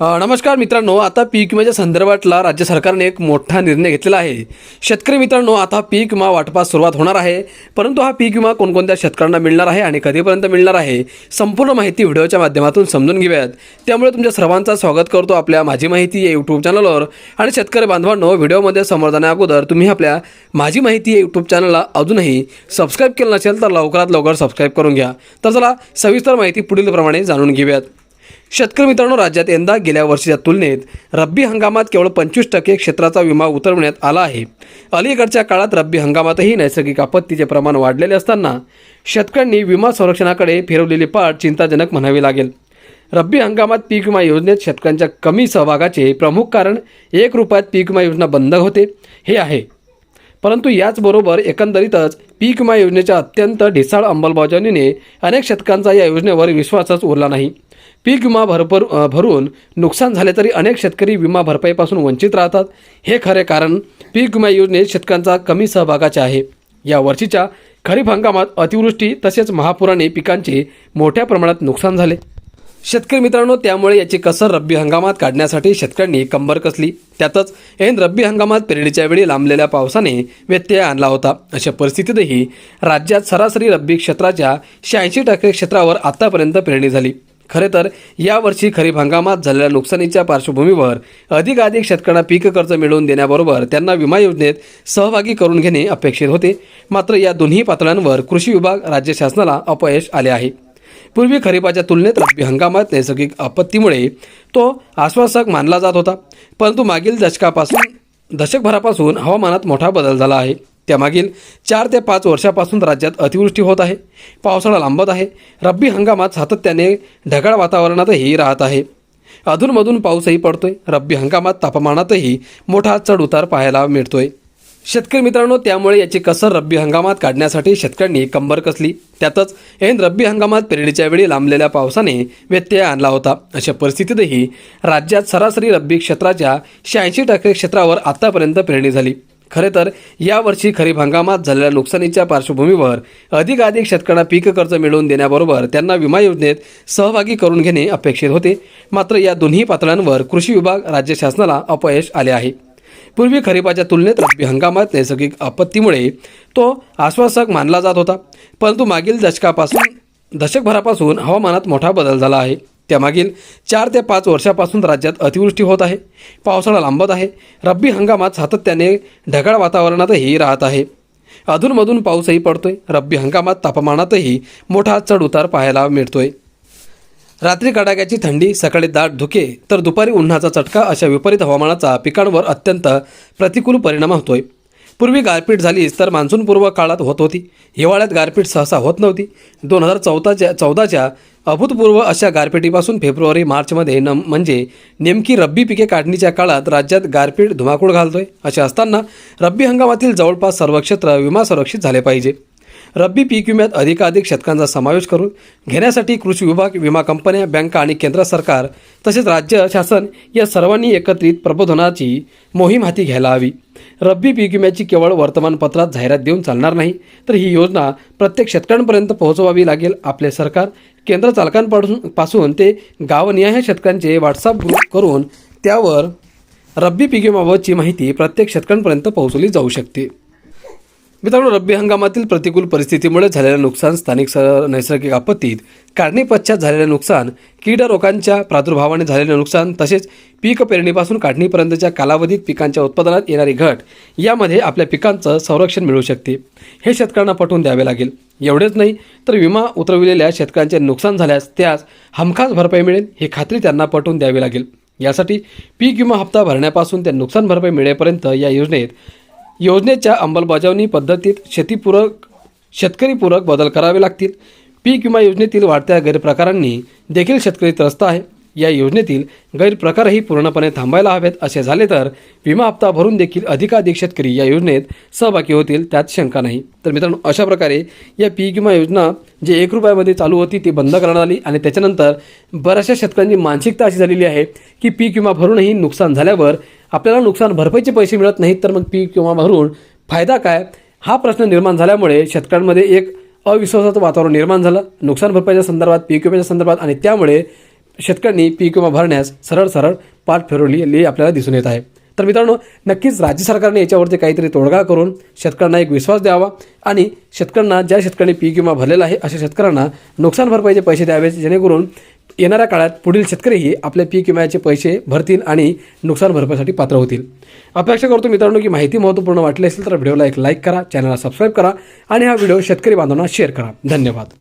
नमस्कार मित्रांनो, आता पीक विम्याच्या संदर्भातला राज्य सरकारने एक मोठा निर्णय घेतलेला आहे। शेतकरी मित्रांनो, आता पीक विमा वाटपास सुरुवात होणार आहे, परंतु हा पीक विमा कोणकोणत्या शेतकऱ्यांना मिळणार आहे आणि कधीपर्यंत मिळणार आहे, संपूर्ण माहिती व्हिडिओच्या माध्यमातून समजून घेऊयात। त्यामुळे तुमच्या सर्वांचं स्वागत करतो आपल्या माझी माहिती या यूट्यूब चॅनलवर। आणि शेतकरी बांधवांनो, व्हिडिओमध्ये समोर जाण्याअगोदर तुम्ही आपल्या माझी माहिती या यूट्यूब चॅनलला अजूनही सबस्क्राइब केलं नसेल तर लवकरात लवकर सबस्क्राइब करून घ्या। तर चला सविस्तर माहिती पुढील प्रमाणे जाणून घेऊयात। शेतकरी मित्रांनो, राज्यात यंदा गेल्या वर्षीच्या तुलनेत रब्बी हंगामात केवळ 25% क्षेत्राचा विमा उतरवण्यात आला आहे। अलीकडच्या काळात रब्बी हंगामातही नैसर्गिक आपत्तीचे प्रमाण वाढलेले असताना शेतकऱ्यांनी विमा संरक्षणाकडे फिरवलेली पाठ चिंताजनक म्हणावी लागेल। रब्बी हंगामात पीक विमा योजनेत शेतकऱ्यांच्या कमी सहभागाचे प्रमुख कारण ₹1 पीक विमा योजना बंद होते हे आहे। परंतु याचबरोबर एकंदरीतच पीक विमा योजनेच्या अत्यंत ढिसाळ अंमलबजावणीने अनेक शेतकऱ्यांचा या योजनेवर विश्वासच उरला नाही। पीक विमा भरून नुकसान झाले तरी अनेक शेतकरी विमा भरपाईपासून वंचित राहतात। हे खरे कारण पीक विमा योजनेत शेतकऱ्यांचा कमी सहभागाचे आहे। या वर्षीच्या खरीप हंगामात अतिवृष्टी तसेच महापुराने पिकांचे मोठ्या प्रमाणात नुकसान झाले। शेतकरी मित्रांनो, त्यामुळे याची कसर रब्बी हंगामात काढण्यासाठी शेतकऱ्यांनी कंबर कसली। त्यातच ऐन रब्बी हंगामात पेरणीच्या वेळी लांबलेल्या पावसाने व्यत्यय आणला होता। अशा परिस्थितीतही राज्यात सरासरी रब्बी क्षेत्राच्या 86% क्षेत्रावर आतापर्यंत पेरणी झाली। खरे तर यावर्षी खरीप हंगामात झालेल्या नुकसानीच्या पार्श्वभूमीवर अधिकाधिक शेतकऱ्यांना पीक कर्ज मिळवून देण्याबरोबर त्यांना विमा योजनेत सहभागी करून घेणे अपेक्षित होते। मात्र या दोन्ही पातळ्यांवर कृषी विभाग राज्य शासनाला अपयश आले आहे। पूर्वी खरीपाच्या तुलनेत रब्बी हंगामात नैसर्गिक आपत्तीमुळे तो आश्वासक मानला जात होता, परंतु मागील दशकभरापासून हवामानात मोठा बदल झाला आहे। त्यामागील 4 ते 5 वर्षापासून राज्यात अतिवृष्टी होत आहे, पावसाळा लांबत आहे, रब्बी हंगामात सातत्याने ढगाळ वातावरणातही राहत आहे, अधूनमधून पाऊसही पडतोय। रब्बी हंगामात तापमानातही मोठा चढउतार पाहायला मिळतोय। शेतकरी मित्रांनो, त्यामुळे याची कसर रब्बी हंगामात काढण्यासाठी शेतकऱ्यांनी कंबर कसली। त्यातच ऐन रब्बी हंगामात पेरणीच्या वेळी लांबलेल्या पावसाने व्यत्यय आणला होता। अशा परिस्थितीतही राज्यात सरासरी रब्बी क्षेत्राच्या 86% क्षेत्रावर आतापर्यंत पेरणी झाली। खरे तर यावर्षी खरीप हंगामात झालेल्या नुकसानीच्या पार्श्वभूमीवर अधिकाधिक शेतकऱ्यांना पीक कर्ज मिळवून देण्याबरोबर त्यांना विमा योजनेत सहभागी करून घेणे अपेक्षित होते। मात्र या दोन्ही पातळ्यांवर कृषी विभाग राज्य शासनाला अपयश आले आहे। पूर्वी खरीपाच्या तुलनेत रब्बी हंगामात नैसर्गिक आपत्तीमुळे तो आश्वासक मानला जात होता, परंतु मागील दशकभरापासून हवामानात मोठा बदल झाला आहे। त्यामागील 4 ते 5 वर्षापासून राज्यात अतिवृष्टी होत आहे, पावसाळा लांबत आहे, रब्बी हंगामात सातत्याने ढगाळ वातावरणातही राहत आहे, अधूनमधून पाऊसही पडतोय। रब्बी हंगामात तापमानातही मोठा चढउतार पाहायला मिळतोय। रात्री कडाक्याची थंडी, सकाळी दाट धुके तर दुपारी उन्हाचा चटका अशा विपरीत हवामानाचा पिकांवर अत्यंत प्रतिकूल परिणाम होतोय। पूर्वी गारपीट झालीच तर मान्सूनपूर्व काळात होत होती, हिवाळ्यात गारपीट सहसा होत नव्हती। 2014च्या अभूतपूर्व अशा गारपिटीपासून फेब्रुवारी मार्चमध्ये म्हणजे नेमकी रब्बी पिके काढणीच्या काळात राज्यात गारपीट धुमाकूळ घालतोय। अशा असताना रब्बी हंगामातील जवळपास सर्व क्षेत्र विमा संरक्षित झाले पाहिजे। रब्बी पीक विम्यात अधिकाधिक शेतकऱ्यांचा समावेश करून घेण्यासाठी कृषी विभाग, विमा कंपन्या, बँका आणि केंद्र सरकार तसेच राज्य शासन या सर्वांनी एकत्रित प्रबोधनाची मोहीम हाती घ्यायला हवी। रब्बी पीक विम्याची केवळ वर्तमानपत्रात जाहिरात देऊन चालणार नाही, तर ही योजना प्रत्येक शेतकऱ्यांपर्यंत पोहोचवावी लागेल। आपले सरकार केंद्र चालकांपासून ते गावनिहाय शेतकऱ्यांचे व्हॉट्सअप ग्रुप करून त्यावर रब्बी पीक विम्याबाबतची माहिती प्रत्येक शेतकऱ्यांपर्यंत पोहोचवली जाऊ शकते। मित्रांनो, रब्बी हंगामातील प्रतिकूल परिस्थितीमुळे झालेलं नुकसान, स्थानिक नैसर्गिक आपत्तीत काढणी पश्चात झालेले नुकसान, कीड रोगांच्या प्रादुर्भावाने झालेले नुकसान तसेच पीक पेरणीपासून काढणीपर्यंतच्या कालावधीत पिकांच्या उत्पादनात येणारी घट यामध्ये आपल्या पिकांचं संरक्षण मिळू शकते। हे शेतकऱ्यांना पटवून द्यावे लागेल। एवढेच नाही तर विमा उतरविलेल्या शेतकऱ्यांचे नुकसान झाल्यास त्यास हमखास भरपाई मिळेल हे खात्री त्यांना पटवून द्यावी लागेल। यासाठी पीक विमा हप्ता भरण्यापासून ते नुकसान भरपाई मिळेपर्यंत या योजनेच्या अंमलबजावणी पद्धतीत शेतकरीपूरक बदल करावे लागतील। पीक विमा योजनेतील वाढत्या गैरप्रकारांनी देखील शेतकरी त्रस्त आहे। या योजनेतील गैरप्रकारही पूर्णपणे थांबायला हवेत। असे झाले तर विमा हप्ता भरून देखील अधिकाधिक शेतकरी या योजनेत सहभागी होतील, त्यात शंका नाही। तर मित्रांनो, अशा प्रकारे या पीक विमा योजना जे ₹1 चालू होती ती बंद करण्यात आली आणि त्याच्यानंतर बऱ्याचशा शेतकऱ्यांची मानसिकता अशी झालेली आहे की पीक विमा भरूनही नुकसान झाल्यावर आपल्याला नुकसान भरपाईचे पैसे मिळत नाहीत, तर मग पीक विमा भरून फायदा काय, हा प्रश्न निर्माण झाल्यामुळे शेतकऱ्यांमध्ये एक अविश्वासाचं वातावरण निर्माण झालं नुकसान भरपाईच्या संदर्भात, पीक विम्याच्या संदर्भात। आणि त्यामुळे शेतकऱ्यांनी पीक विमा भरण्यास सरळ पाठ फिरवली आपल्याला दिसून येत आहे. तर मित्रांनो, नक्कीच राज्य सरकारने याच्यावरती काहीतरी तोडगा करून शेतकऱ्यांना एक विश्वास द्यावा आणि शेतकऱ्यांना, ज्या शेतकऱ्यांनी पीक विमा भरलेला आहे अशा शेतकऱ्यांना नुकसान भरपाईचे पैसे द्यावे, जेणेकरून येणाऱ्या काळात पुढील शेतकरीही आपल्या पीक विम्याचे पैसे भरतील आणि नुकसान भरपाईसाठी पात्र होतील. अपेक्षा करतो मित्रांनो की माहिती महत्त्वपूर्ण वाटली असेल तर व्हिडिओला एक लाईक करा, चॅनलला सबस्क्राईब करा आणि हा व्हिडिओ शेतकरी बांधवांना शेअर करा. धन्यवाद.